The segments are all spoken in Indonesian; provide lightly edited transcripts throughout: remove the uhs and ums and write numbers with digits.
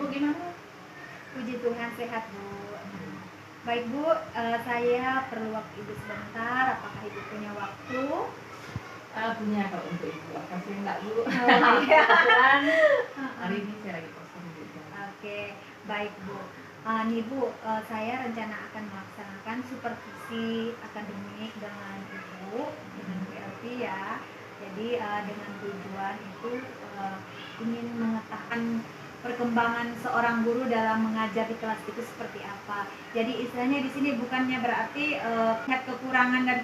gimana? Puji Tuhan sehat Bu. Baik Bu, saya perlu waktu Ibu sebentar. Apakah Ibu punya waktu? Punya kalau untuk Ibu. Apa sih enggak Bu? Oh, iya. Kebetulan hari ini saya lagi kosong gitu. Oke, baik Bu. Nih Bu, saya rencana akan melaksanakan supervisi akademik dengan Ibu, dengan Bu Elvi ya. Jadi dengan tujuan itu ingin mengetahui perkembangan seorang guru dalam mengajar di kelas itu seperti apa. Jadi istilahnya di sini bukannya berarti lihat kekurangan dan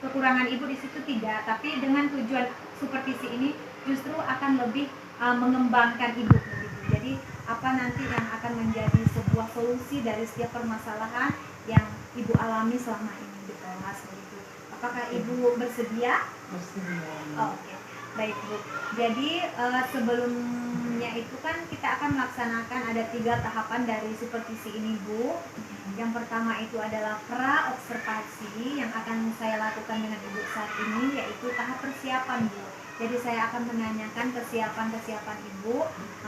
kekurangan Ibu di situ tidak, tapi dengan tujuan supervisi ini justru akan lebih mengembangkan Ibu begitu. Jadi apa nanti yang akan menjadi sebuah solusi dari setiap permasalahan yang Ibu alami selama ini di kelas begitu. Apakah Ibu bersedia? Bersedia. Oh, oke. Baik Bu. Jadi sebelumnya itu kan kita akan melaksanakan ada 3 tahapan dari supervisi ini Bu. Yang pertama itu adalah pra observasi yang akan saya lakukan dengan Ibu saat ini, yaitu tahap persiapan Bu. Jadi saya akan menanyakan kesiapan Ibu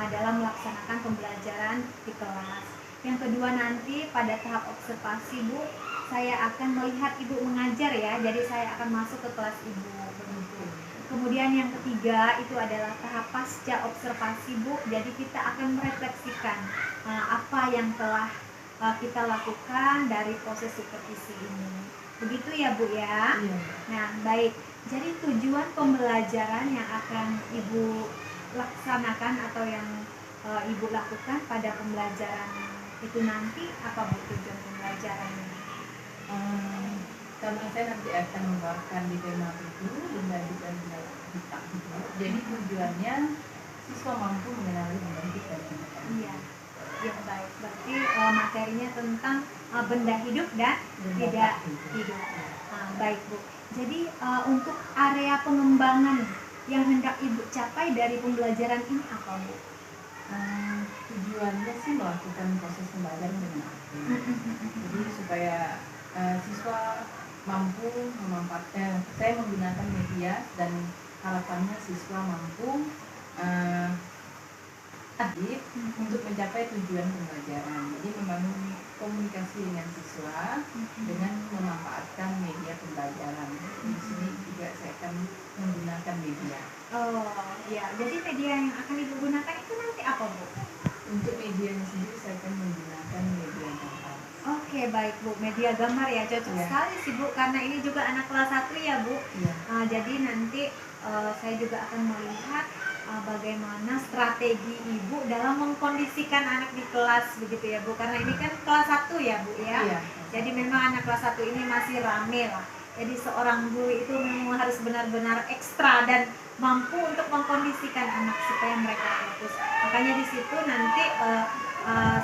dalam melaksanakan pembelajaran di kelas. Yang kedua nanti pada tahap observasi Bu, saya akan melihat Ibu mengajar ya. Jadi saya akan masuk ke kelas Ibu begitu. Kemudian yang ketiga itu adalah tahap pasca observasi Bu. Jadi kita akan merefleksikan apa yang telah kita lakukan dari proses supervisi ini. Begitu ya Bu ya? Iya. Nah baik, jadi tujuan pembelajaran yang akan Ibu laksanakan atau yang Ibu lakukan pada pembelajaran itu nanti apa Bu tujuan pembelajarannya? Karena saya nanti akan membawakan di tema itu benda hidup dan benda tak hidup. Jadi tujuannya siswa mampu mengenali benda hidup dan benda tak hidup. Iya, yang baik. Berarti materinya tentang benda hidup dan Benda tidak tak hidup. Baik Bu. Jadi untuk area pengembangan yang hendak Ibu capai dari pembelajaran ini apa Bu? Tujuannya sih melakukan proses pembelajaran dengan aktif. Jadi supaya siswa mampu memanfaatkan, saya menggunakan media dan harapannya siswa mampu aktif untuk mencapai tujuan pembelajaran. Jadi membangun komunikasi dengan siswa dengan memanfaatkan media pembelajaran. Di sini juga saya akan menggunakan media. Oh ya, jadi media yang akan Ibu gunakan itu nanti apa Bu? Untuk medianya sendiri saya akan menggunakan media gambar. Oke baik Bu, media gambar ya, cocok sekali sih Bu, karena ini juga anak kelas 1 ya Bu. Jadi nanti saya juga akan melihat bagaimana strategi Ibu dalam mengkondisikan anak di kelas begitu ya Bu, karena ini kan kelas 1 ya Bu ya. Jadi memang anak kelas 1 ini masih rame lah. Jadi seorang guru itu memang harus benar-benar ekstra dan mampu untuk mengkondisikan anak supaya mereka fokus. Makanya di situ nanti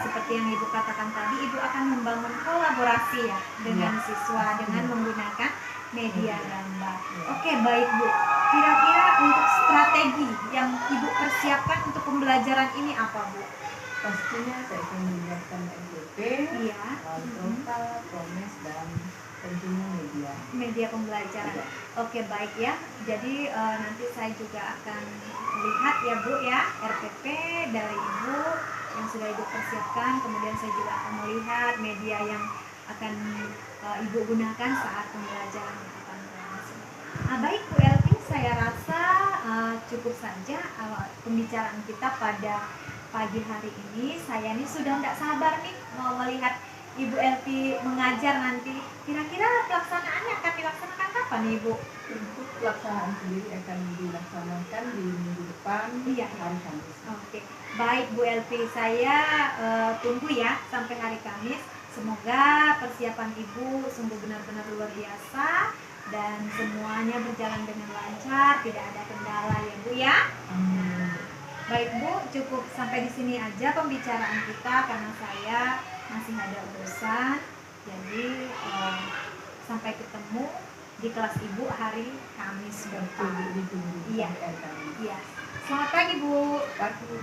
seperti yang Ibu katakan tadi, Ibu akan membangun kolaborasi ya dengan siswa dengan menggunakan media gambar. Oke baik Bu. Kira-kira untuk strategi yang Ibu persiapkan untuk pembelajaran ini apa Bu? Pastinya saya akan menyiapkan SOP, total, promes, dan tentunya media pembelajaran. Oke baik ya. Jadi nanti saya juga akan melihat ya Bu ya RPP dari Ibu yang sudah Ibu persiapkan. Kemudian saya juga akan melihat media yang akan Ibu gunakan saat pembelajaran yang akan berlangsung. Baik Bu Elvi, saya rasa cukup saja pembicaraan kita pada pagi hari ini. Saya nih sudah tidak sabar nih mau melihat Ibu Elvi mengajar nanti. Kira-kira pelaksanaannya akan dilaksanakan kapan Ibu? Untuk pelaksanaan sendiri akan dilaksanakan di minggu depan, hari Kamis. Oke. Baik Bu Elvi, saya tunggu ya sampai hari Kamis. Semoga persiapan Ibu sungguh benar-benar luar biasa dan semuanya berjalan dengan lancar, tidak ada kendala ya Bu ya. Baik Bu, cukup sampai di sini aja pembicaraan kita karena saya masih ada urusan. Jadi sampai ketemu di kelas Ibu hari Kamis depan. Iya. Selamat pagi Bu. Pagi Bu.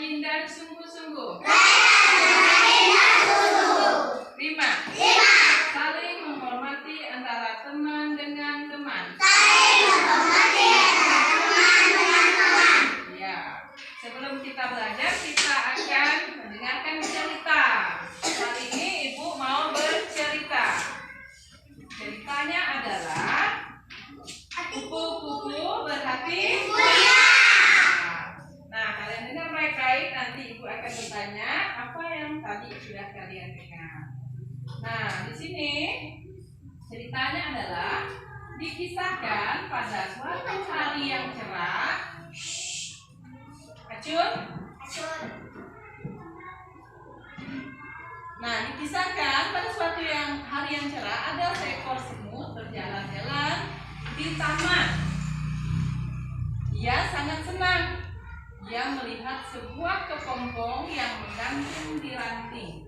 rajin dan sungguh-sungguh. 5. Saling menghormati antara teman dengan teman. Ya, sebelum kita belajar, kita akan mendengarkan cerita. Kali ini Ibu mau bercerita. Ceritanya adalah kupu-kupu berhati mulia. Nah, kalian dengar baik-baik, nanti Ibu akan bertanya apa yang tadi sudah kalian dengar. Nah, di sini ceritanya adalah dikisahkan pada suatu hari yang cerah. Acun? Nah, dikisahkan pada suatu hari yang cerah ada seekor semut berjalan-jalan di taman. Ia sangat senang. Ia melihat sebuah kepompong yang menggantung di ranting.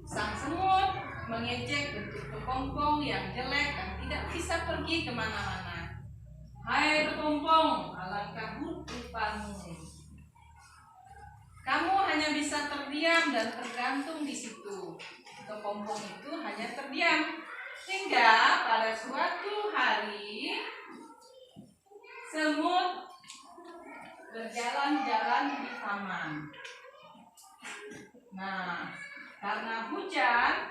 Sang semut mengejek bentuk kepompong yang jelek dan tidak bisa pergi kemana-mana. Hai kepompong, alangkah buruk rupamu. Kamu hanya bisa terdiam dan tergantung di situ. Kepompong itu hanya terdiam. Hingga pada suatu hari, semut berjalan-jalan di taman. Nah, karena hujan,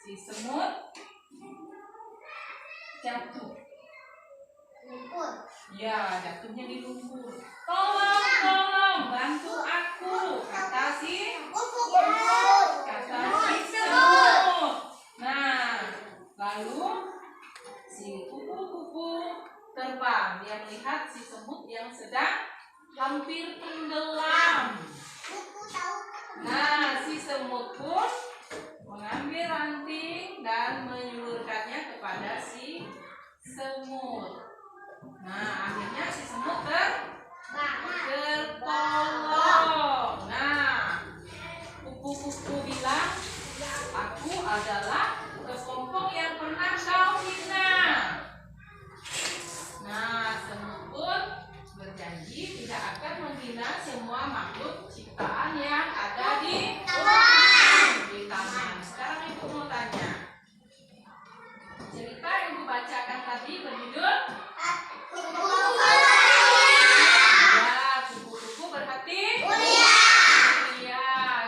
si semut jatuh. Ya, jatuhnya di lumpur. Tolong, bantu aku, kata si semut. Nah, lalu si kupu-kupu terbang. Dia melihat si semut yang sedang hampir tenggelam. Nah, si semut pun mengambil ranting dan menyulurkannya kepada si semut. Nah, akhirnya si semut tertolong. Nah, kupu-kupu bilang, aku adalah kepompong yang pernah kau hina. Nah, semut pun berjanji tidak akan menghina semua makhluk ciptaan yang ada di taman. Sekarang Ibu mau tanya. Cerita yang Ibu bacakan tadi berjudul kupu-kupu berhati mulia.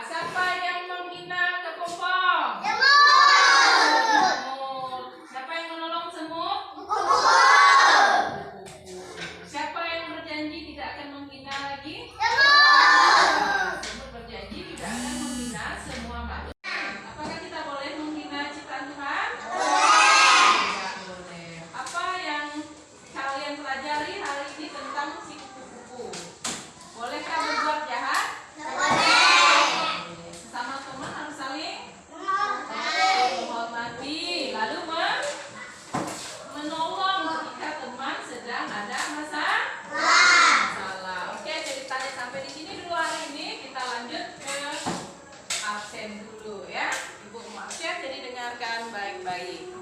Siapa yang menghina kepompong? Semut. Siapa yang menolong semut? Kupu-kupu. Siapa yang berjanji tidak akan menghina lagi? Semut berjanji tidak akan menghina semua makhluk. Apakah kita boleh menghina ciptaan Tuhan? Tidak boleh. Apa yang kalian pelajari hari ini tentang si kupu-kupu? Bolehkah berbuat jahat? Boleh. Sesama teman harus saling menghormati, lalu menolong ketika teman sedang ada masalah. Oke, ceritanya sampai di sini dulu hari ini. Kita lanjut ke absen dulu ya. Ibu mau absen, jadi dengarkan baik-baik.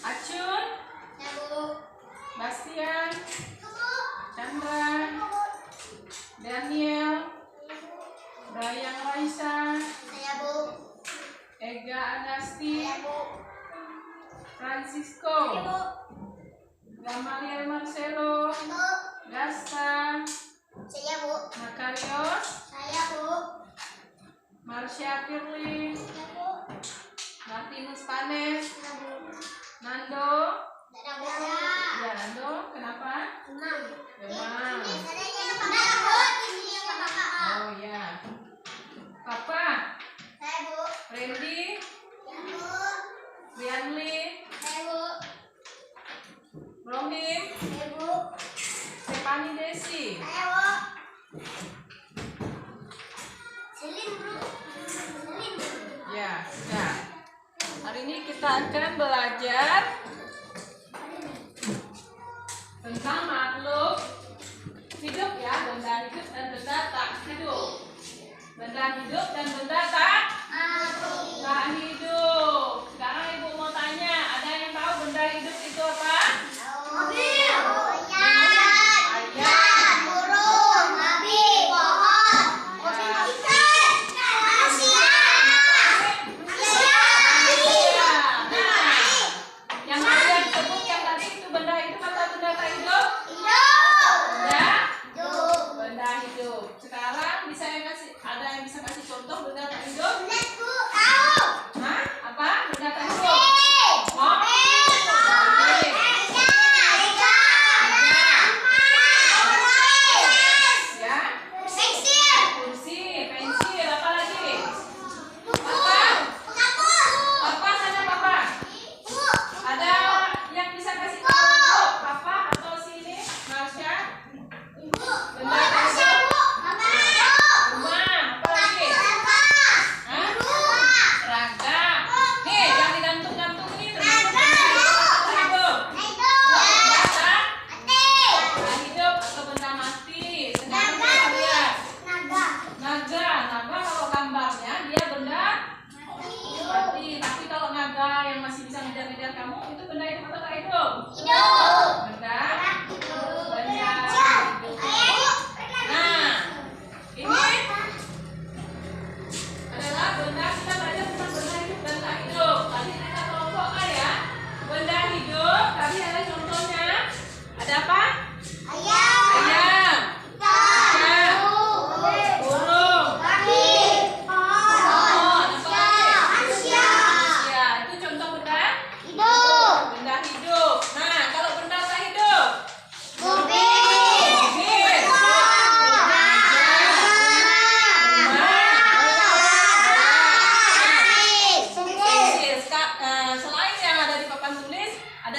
Acun, Bastian, Chandra, Daniel, Dayang Raisa, Ega Agasti, Francisco, Gamaliel Marcelo, Gasta, Makarios, Marsha Firly, Martinus Panes, Nando. Ya, Nando, kenapa? Demam. Oh ya. Papa, Randy, Bianli, Rohim, Stefani Desi. Ya, sudah. Hari ini kita akan belajar tentang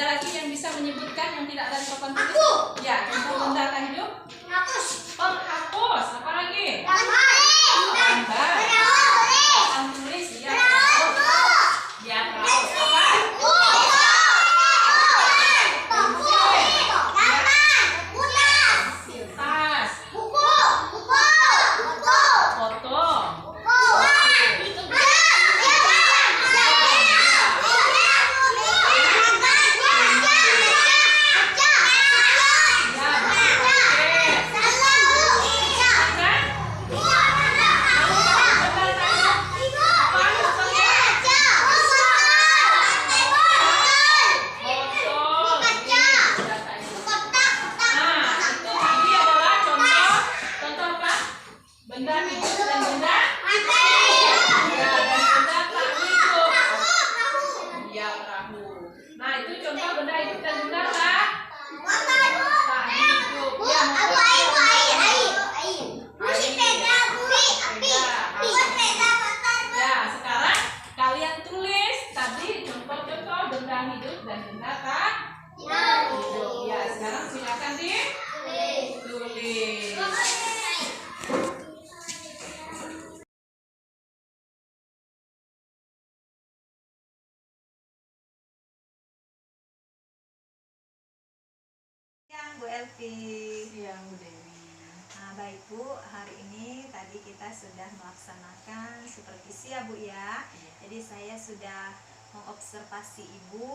lagi yang bisa menyebutkan yang tidak ada di papan tulis? Aku. Ya, contoh benda apa hidup? Hapus. Penghapus. Apa lagi? Gambar. Papan tulis. Ya. Ya, perahu. Apa? Tas. Foto. Benda hidup dan benda ya, dan benda tak hidup. Ya, perahu. Nah, itu contoh benda hidup dan benda tak hidup. Ya, ya, sekarang kalian tulis tadi contoh-contoh benda hidup dan benda tak hidup. Ya, sekarang silakan ditulis. Siang Bu Elvi. Siang Bu Dewi. Nah, baik Bu, hari ini tadi kita sudah melaksanakan supervisi ya Bu ya. Jadi saya sudah mengobservasi Ibu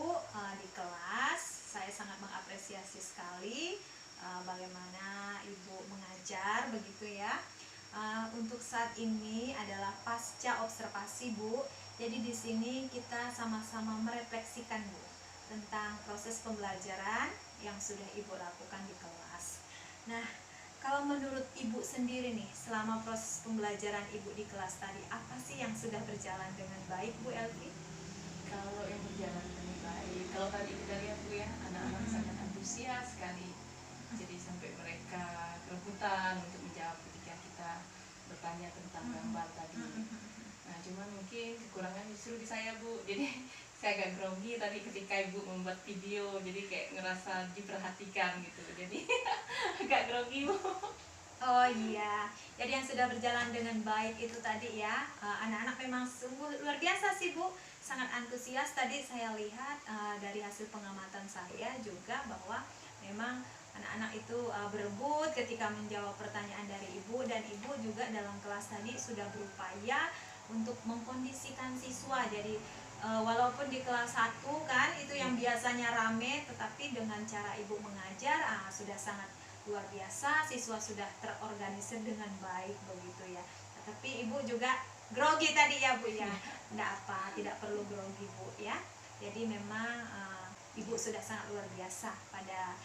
di kelas. Saya sangat mengapresiasi sekali bagaimana Ibu mengajar begitu ya. Untuk saat ini adalah pasca observasi Bu. Jadi di sini kita sama-sama merefleksikan Bu tentang proses pembelajaran yang sudah Ibu lakukan di kelas. Nah, kalau menurut Ibu sendiri nih, selama proses pembelajaran Ibu di kelas tadi, apa sih yang sudah berjalan dengan baik Bu Elvi? Kalau yang berjalan dengan baik, kalau tadi kita lihat Bu ya, anak-anak sangat antusias sekali. Jadi sampai mereka kerebutan untuk menjawab ketika kita bertanya tentang gambar tadi. Nah, cuman mungkin kekurangan justru di saya Bu. Jadi saya agak grogi tadi ketika Ibu membuat video, jadi kayak ngerasa diperhatikan gitu. Jadi agak grogi Bu. Oh iya, jadi yang sudah berjalan dengan baik itu tadi ya, anak-anak memang sungguh luar biasa sih Bu, sangat antusias. Tadi saya lihat dari hasil pengamatan saya juga bahwa memang anak-anak itu berebut ketika menjawab pertanyaan dari Ibu, dan Ibu juga dalam kelas tadi sudah berupaya untuk mengkondisikan siswa. Jadi walaupun di kelas 1 kan itu yang biasanya rame, tetapi dengan cara Ibu mengajar sudah sangat luar biasa, siswa sudah terorganisir dengan baik begitu ya. Tetapi Ibu juga grogi tadi ya Bu ya. Tidak apa, tidak perlu grogi Bu ya. Jadi memang Ibu sudah sangat luar biasa pada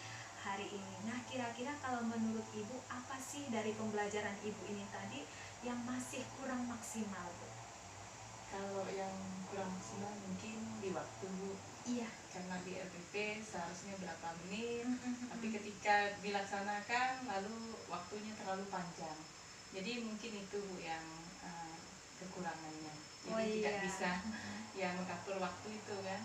hari ini. Nah, kira-kira kalau menurut Ibu apa sih dari pembelajaran Ibu ini tadi yang masih kurang maksimal Bu? Kalau yang kurang maksimal mungkin di waktu Bu. Iya. Karena di RPP seharusnya berapa menit, tapi ketika dilaksanakan lalu waktunya terlalu panjang. Jadi mungkin itu Bu yang kekurangannya. Jadi tidak bisa ya mengatur waktu itu kan.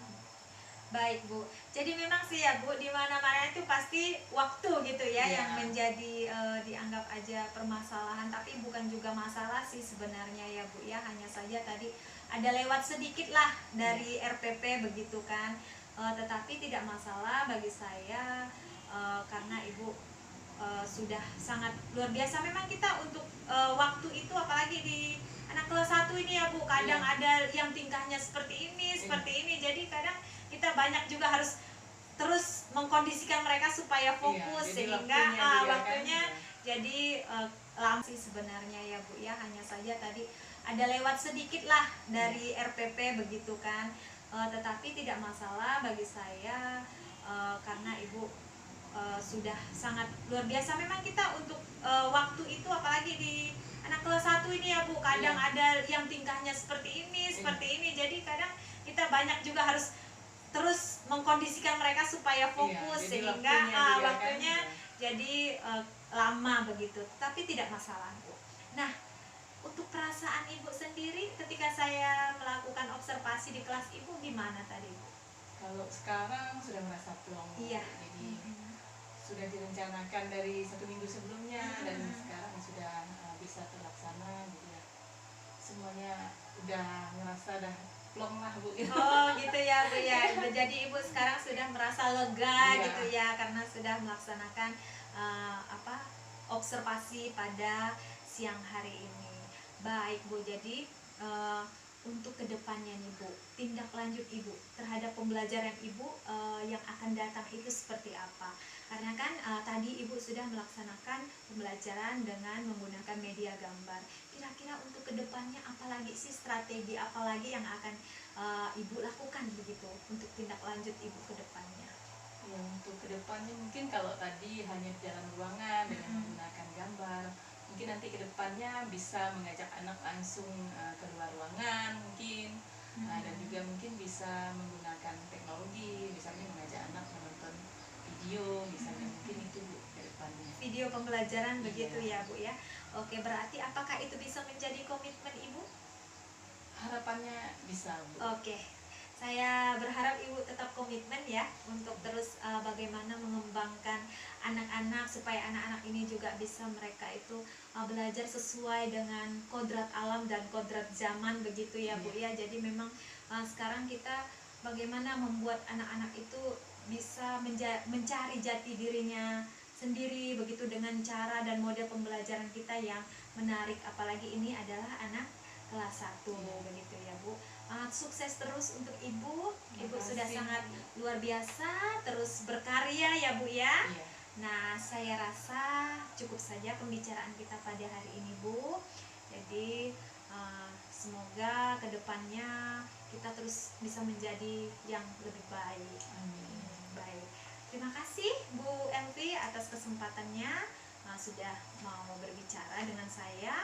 Baik Bu, jadi memang sih ya Bu, di mana-mana itu pasti waktu gitu ya yang menjadi dianggap aja permasalahan, tapi bukan juga masalah sih sebenarnya ya Bu ya. Hanya saja tadi ada lewat sedikit lah dari RPP begitu kan, tetapi tidak masalah bagi saya karena Ibu sudah sangat luar biasa. Memang kita untuk waktu itu apalagi di anak kelas 1 ini ya Bu, kadang ada yang tingkahnya seperti ini, seperti ini, jadi kadang kita banyak juga harus terus mengkondisikan mereka supaya fokus, sehingga waktunya jadi lama sih sebenarnya ya Bu ya. Hanya saja tadi ada lewat sedikit lah dari RPP begitu kan, tetapi tidak masalah bagi saya karena Ibu sudah sangat luar biasa. Memang kita untuk waktu itu apalagi di anak kelas 1 ini ya Bu, kadang ada yang tingkahnya seperti ini, seperti ini, jadi kadang kita banyak juga harus terus mengkondisikan mereka supaya fokus, sehingga waktunya jadi lama begitu. Tapi tidak masalah Bu. Nah, untuk perasaan Ibu sendiri ketika saya melakukan observasi di kelas Ibu gimana tadi Bu? Kalau sekarang sudah merasa plong, Iya. jadi sudah direncanakan dari 1 minggu sebelumnya dan sekarang sudah bisa terlaksana, jadi ya semuanya udah ngerasa dah plong lah Bu. Oh gitu ya Bu ya. Jadi Ibu sekarang sudah merasa lega Iya. gitu ya karena sudah melaksanakan observasi pada siang hari ini. Baik Bu, jadi untuk kedepannya nih Bu, tindak lanjut Ibu terhadap pembelajaran Ibu yang akan datang itu seperti apa? Karena kan tadi Ibu sudah melaksanakan pembelajaran dengan menggunakan media gambar. Kira-kira untuk kedepannya apalagi sih strategi apalagi yang akan Ibu lakukan begitu untuk tindak lanjut Ibu kedepannya? Ya, untuk kedepannya mungkin kalau tadi hanya di dalam ruangan dengan menggunakan gambar, mungkin nanti kedepannya bisa mengajak anak langsung ke luar ruangan mungkin, dan juga mungkin bisa menggunakan teknologi, misalnya mengajak anak menonton video, misalnya mungkin itu Bu kedepannya. Video pembelajaran begitu Iya. ya Bu ya. Oke, berarti apakah itu bisa menjadi komitmen Ibu? Harapannya bisa Bu. Oke, saya berharap Ibu tetap komitmen ya untuk terus bagaimana mengembangkan anak-anak supaya anak-anak ini juga bisa mereka itu belajar sesuai dengan kodrat alam dan kodrat zaman begitu ya Bu ya. Jadi memang sekarang kita bagaimana membuat anak-anak itu bisa mencari jati dirinya sendiri begitu dengan cara dan model pembelajaran kita yang menarik, apalagi ini adalah anak kelas 1 begitu ya Bu. Sukses terus untuk Ibu. Ibu sudah sangat luar biasa terus berkarya ya Bu ya. Iya. Nah, saya rasa cukup saja pembicaraan kita pada hari ini Bu. Jadi semoga kedepannya kita terus bisa menjadi yang lebih baik. Amin. Baik. Terima kasih Bu Elvi atas kesempatannya sudah mau berbicara dengan saya.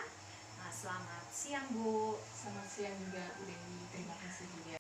Selamat siang Bu. Selamat siang juga Bu Dewi, terima kasih juga.